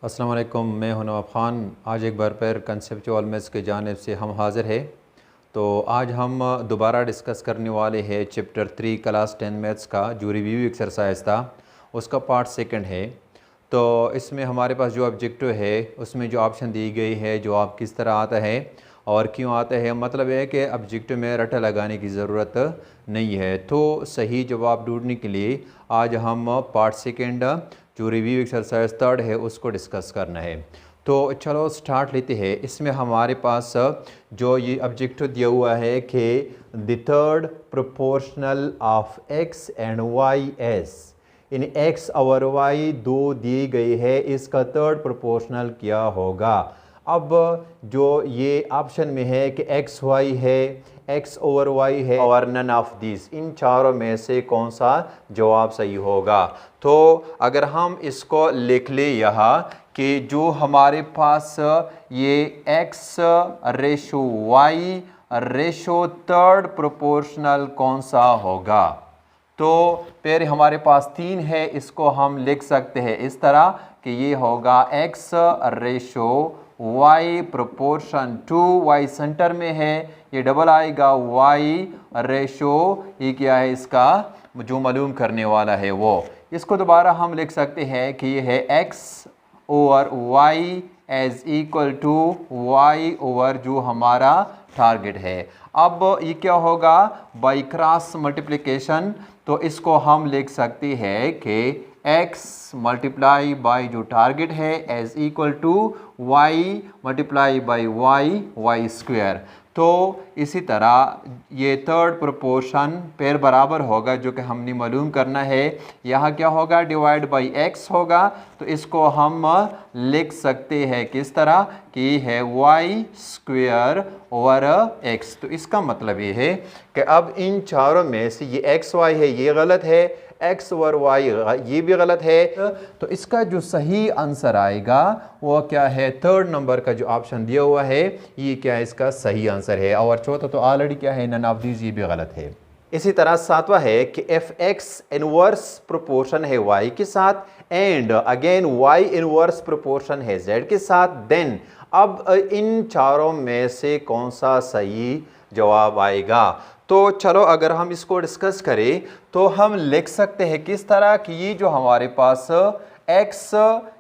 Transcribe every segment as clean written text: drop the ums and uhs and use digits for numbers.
अस्सलाम वालेकुम, मैं हूं नवाब ख़ान। आज एक बार फिर कंसेप्चुअल मैथ्स की जानिब से हम हाज़िर हैं। तो आज हम दोबारा डिस्कस करने वाले हैं चैप्टर 3 क्लास 10 मैथ्स का जो रिव्यू एक्सरसाइज था, उसका पार्ट सेकंड है। तो इसमें हमारे पास जो ऑब्जेक्टिव है उसमें जो ऑप्शन दी गई है जो आप किस तरह आता है और क्यों आता है, मतलब है कि ऑब्जेक्टिव में रटा लगाने की ज़रूरत नहीं है। तो सही जवाब ढूंढने के लिए आज हम पार्ट सेकंड जो रिव्यू एक्सरसाइज थर्ड है उसको डिस्कस करना है। तो चलो स्टार्ट लेते हैं। इसमें हमारे पास जो ये ऑब्जेक्टिव दिया हुआ है कि the third proportional of X and Y is, इन एक्स और वाई दो दी गई है, इसका थर्ड प्रोपोर्शनल क्या होगा। अब जो ये ऑप्शन में है कि एक्स वाई है, एक्स ओवर वाई है और नन ऑफ दिस, इन चारों में से कौन सा जवाब सही होगा। तो अगर हम इसको लिख ले यहाँ कि जो हमारे पास ये X ratio Y ratio third proportional कौन सा होगा, तो फिर हमारे पास 3 है, इसको हम लिख सकते हैं इस तरह कि ये होगा X ratio Y proportion to, Y centre में है, ये डबल आएगा वाई रेशो, ये क्या है इसका जो मालूम करने वाला है वो। इसको दोबारा हम लिख सकते हैं कि ये है X over Y is equal to Y over जो हमारा टारगेट है। अब ये क्या होगा, बाई क्रॉस मल्टीप्लिकेशन, तो इसको हम लिख सकते हैं कि x मल्टीप्लाई बाई जो टारगेट है is equal to y multiply by Y square. तो इसी तरह ये थर्ड प्रोपोर्शन फिर बराबर होगा जो कि हमने मालूम करना है, यहाँ क्या होगा डिवाइड बाई x होगा, तो इसको हम लिख सकते हैं किस तरह कि है y स्क्वायर ओवर x। तो इसका मतलब ये है कि अब इन चारों में से ये एक्स वाई है ये गलत है, एक्स ओवर वाई ये भी गलत है, तो इसका जो सही आंसर आएगा वो क्या है, थर्ड नंबर का जो ऑप्शन दिया हुआ है ये क्या है इसका सही आंसर है। और चौथा तो ऑलरेडी क्या है नन ऑफ दीज, ये भी गलत है। इसी तरह सातवां है कि एफ एक्स इनवर्स प्रोपोर्शन है वाई के साथ and again Y inverse proportion है जेड के साथ, देन अब इन चारों में से कौन सा सही जवाब आएगा। तो चलो अगर हम इसको डिस्कस करें तो हम लिख सकते हैं किस तरह कि ये जो हमारे पास x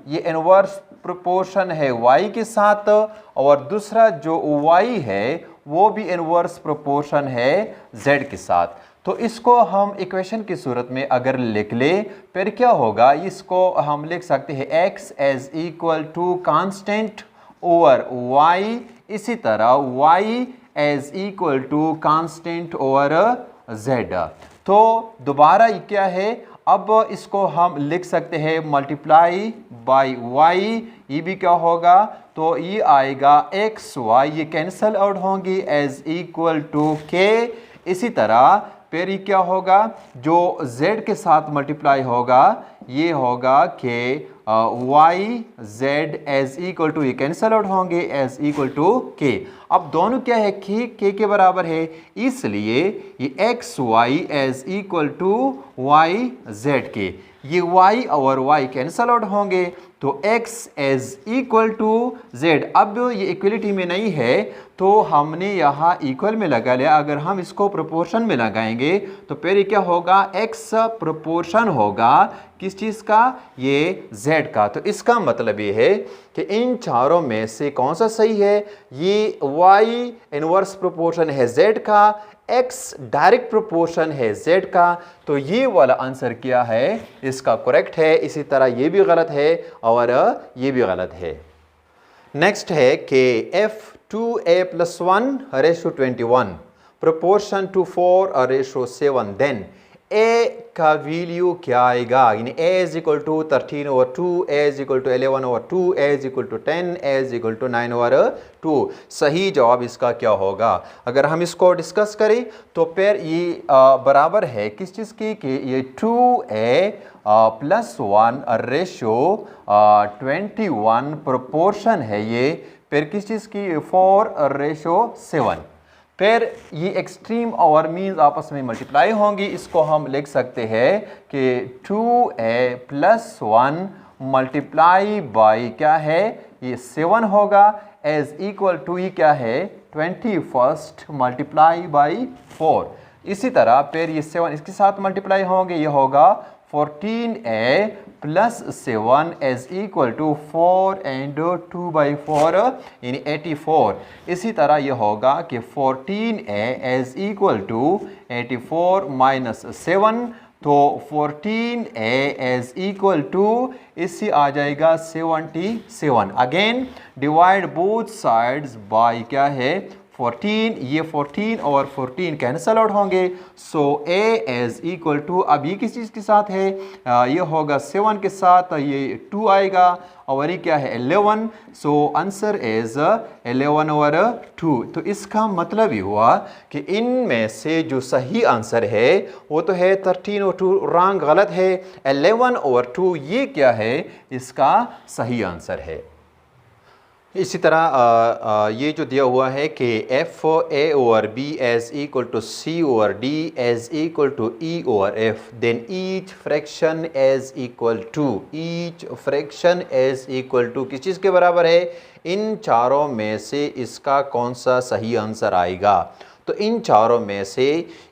ये इनवर्स प्रोपोर्शन है y के साथ और दूसरा जो y है वो भी इनवर्स प्रोपोर्शन है z के साथ। तो इसको हम इक्वेशन की सूरत में अगर लिख ले फिर क्या होगा, इसको हम लिख सकते हैं x is equal to constant over y, इसी तरह y is equal to constant over z। तो दोबारा ये क्या है, अब इसको हम लिख सकते हैं मल्टीप्लाई बाई y, ये भी क्या होगा, तो ये आएगा एक्स वाई, ये कैंसल आउट होंगी एज इक्वल टू k। इसी तरह फिर ये क्या होगा, जो z के साथ मल्टीप्लाई होगा ये होगा कि Y Z is equal to, ये कैंसल आउट होंगे एज इक्वल टू के। अब दोनों क्या है के के बराबर है, इसलिए ये X Y is equal to Y Z K, ये y और y कैंसल आउट होंगे तो x is equal to z। अब ये इक्वलिटी में नहीं है तो हमने यहाँ इक्वल में लगा लिया, अगर हम इसको प्रोपोर्शन में लगाएंगे तो फिर क्या होगा, x प्रोपोर्शन होगा किस चीज़ का, ये z का। तो इसका मतलब ये है कि इन चारों में से कौन सा सही है, ये y इनवर्स प्रोपोर्शन है z का, x डायरेक्ट प्रोपोर्शन है z का, तो ये वाला आंसर क्या है इसका करेक्ट है। इसी तरह ये भी गलत है और ये भी गलत है। नेक्स्ट है कि f 2a + 1 ratio 21 proportion to 4 ratio 7, then a का वैल्यू क्या आएगा, यानी a is equal to 13 over 2, a is equal to 11 over 2, a is equal to 10, a is equal to 9 over 2। सही जवाब इसका क्या होगा। अगर हम इसको डिस्कस करें तो फिर ये बराबर है किस चीज़ की कि ये 2a + 1 रेशो 21 प्रोपोर्शन है ये फिर किस चीज़ की 4 रेशो 7। फिर ये एक्सट्रीम और मीन्स आपस में मल्टीप्लाई होंगी, इसको हम लिख सकते हैं कि 2a + 1 मल्टीप्लाई बाई क्या है, ये 7 होगा, एज इक्वल टू ये क्या है 21 मल्टीप्लाई बाई 4। इसी तरह फिर ये 7 इसके साथ मल्टीप्लाई होंगे, ये होगा 14a plus 7 is equal to 4 and 2/4 यानी 84। इसी तरह ये होगा कि 14a as equal to 84 minus 7, तो 14a एज इक्वल टू इससे आ जाएगा 77। Again divide both sides by क्या है 14, ये 14 और 14 कैंसल आउट होंगे। सो a एज इक्वल टू, अब ये किस चीज़ के साथ है, ये होगा 7 के साथ, ये 2 आएगा और ये क्या है 11। सो आंसर इज 11 और 2। तो इसका मतलब ये हुआ कि इनमें से जो सही आंसर है वो तो है 13 और 2 रॉन्ग, गलत है। 11 और 2 ये क्या है, इसका सही आंसर है। इसी तरह ये जो दिया हुआ है कि if A over B is equal to C over D is equal to E over F, then each fraction is equal to, each fraction is equal to किस चीज़ के बराबर है, इन चारों में से इसका कौन सा सही आंसर आएगा। तो इन चारों में से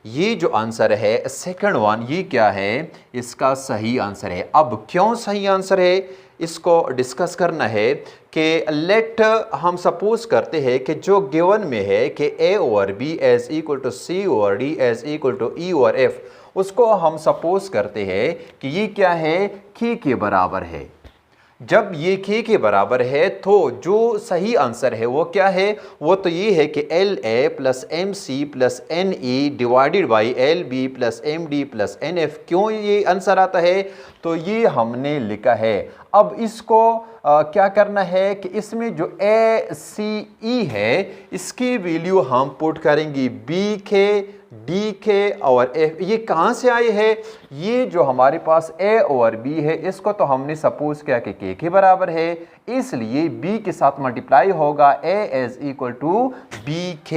ये जो आंसर है सेकंड वन, ये क्या है, इसका सही आंसर है। अब क्यों सही आंसर है इसको डिस्कस करना है कि लेट हम सपोज करते हैं कि जो गिवन में है कि a over b is equal to c over d is equal to e over f, उसको हम सपोज करते हैं कि ये क्या है k के बराबर है। जब ये k के बराबर है तो जो सही आंसर है वो क्या है, वो तो ये है कि LA plus MC plus NE divided by LB plus MD plus NF। क्यों ये आंसर आता है, तो ये हमने लिखा है। अब इसको क्या करना है कि इसमें जो ACE है इसकी वैल्यू हम पुट करेंगे BK DK और F। ये कहाँ से आए हैं, ये जो हमारे पास A और B है इसको तो हमने सपोज किया कि K के बराबर है, इसलिए B के साथ मल्टीप्लाई होगा A is equal to BK।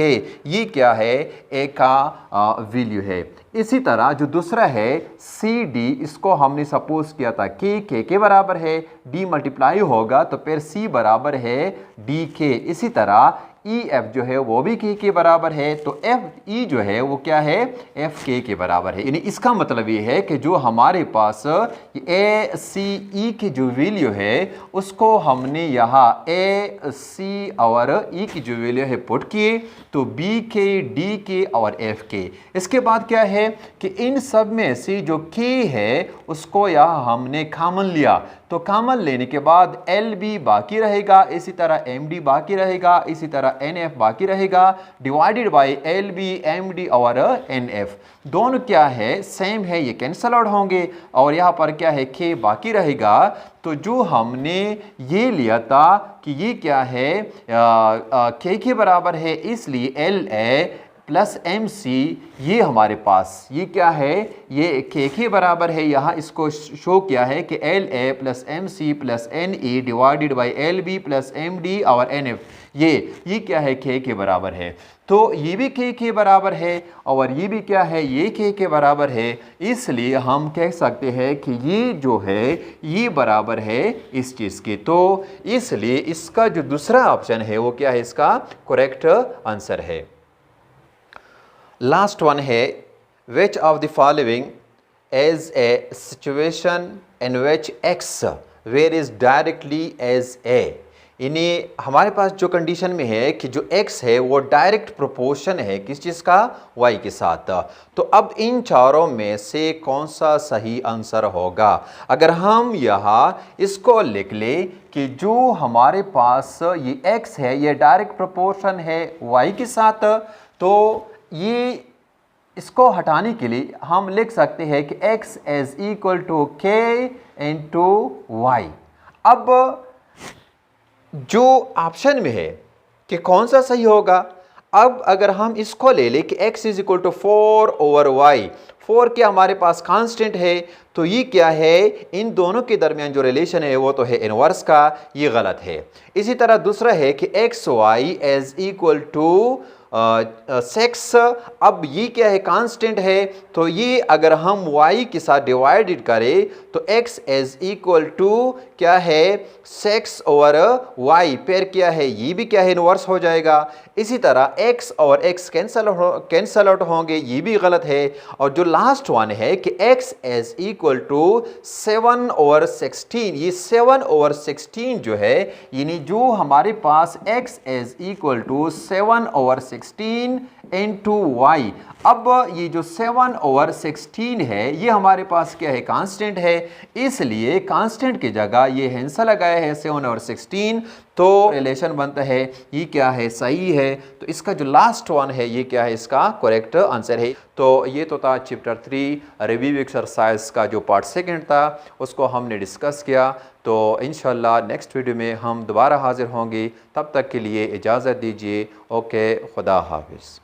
ये क्या है, A का वैल्यू है। इसी तरह जो दूसरा है CD, इसको हमने सपोज किया था कि K के बराबर है, D मल्टीप्लाई होगा तो फिर C बराबर है DK। इसी तरह EF जो है वो भी K के बराबर है, तो FE जो है वो क्या है, FK के बराबर है। यानी इसका मतलब ये है कि जो हमारे पास ACE की जो वैल्यू है उसको हमने यहाँ AC और E की जो वैल्यू है पुट किए, तो BK DK और FK। इसके बाद क्या है कि इन सब में से जो K है उसको यहाँ हमने कॉमन लिया, तो कॉमन लेने के बाद LB बाकी रहेगा, इसी तरह MD बाकी रहेगा, इसी तरह NF बाकी रहेगा, डिवाइडेड बाय LB MD और NF। दोनों क्या है सेम है, ये कैंसल आउट होंगे और यहाँ पर क्या है K बाकी रहेगा। तो जो हमने ये लिया था कि ये क्या है K के बराबर है, इसलिए LA प्लस MC ये हमारे पास ये क्या है, ये K के बराबर है। यहाँ इसको शो किया है कि LA plus MC plus NE divided by LB plus MD और NF, ये क्या है K के बराबर है। तो ये भी K के बराबर है और ये भी क्या है, ये K के बराबर है, इसलिए हम कह सकते हैं कि ये जो है ये बराबर है इस चीज़ के। तो इसलिए इसका जो दूसरा ऑप्शन है वो क्या है, इसका करेक्ट आंसर है। लास्ट वन है which of the following is a situation in which x varies directly as a। इन्हें हमारे पास जो कंडीशन में है कि जो x है वो डायरेक्ट प्रोपोर्शन है किस चीज़ का, y के साथ। तो अब इन चारों में से कौन सा सही आंसर होगा। अगर हम यहाँ इसको लिख ले कि जो हमारे पास ये x है ये डायरेक्ट प्रोपोर्शन है y के साथ, तो ये इसको हटाने के लिए हम लिख सकते हैं कि x is equal to k into Y. अब जो ऑप्शन में है कि कौन सा सही होगा, अब अगर हम इसको ले लें कि x is equal to 4 over Y, 4 के हमारे पास कांस्टेंट है, तो ये क्या है, इन दोनों के दरमियान जो रिलेशन है वो तो है इनवर्स का, ये गलत है। इसी तरह दूसरा है कि X Y is equal to six, अब ये क्या है, कांस्टेंट है, तो ये अगर हम y के साथ डिवाइडेड करें तो x इज इक्वल टू क्या है, सेक्स ओवर y, फिर क्या है, ये भी क्या है, इनवर्स हो जाएगा। इसी तरह x और x कैंसल आउट होंगे, ये भी गलत है। और जो लास्ट वन है कि x is equal to 7 over 16, ये 7 ओवर 16 जो है, यानी जो हमारे पास x is equal to 7 over 16 into Y. अब ये जो 7 ओवर 16 है ये हमारे पास क्या है, कांस्टेंट है, इसलिए कांस्टेंट की जगह ये हैंसा लगाया है 7 ओवर 16, तो रिलेशन बनता है ये क्या है, सही है। तो इसका जो लास्ट वन है ये क्या है, इसका करेक्ट आंसर है। तो ये तो था चैप्टर 3 रिव्यू एक्सरसाइज का जो पार्ट सेकंड था, उसको हमने डिस्कस किया। तो इंशाल्लाह नेक्स्ट वीडियो में हम दोबारा हाजिर होंगे, तब तक के लिए इजाज़त दीजिए। ओके, खुदा हाफिज़।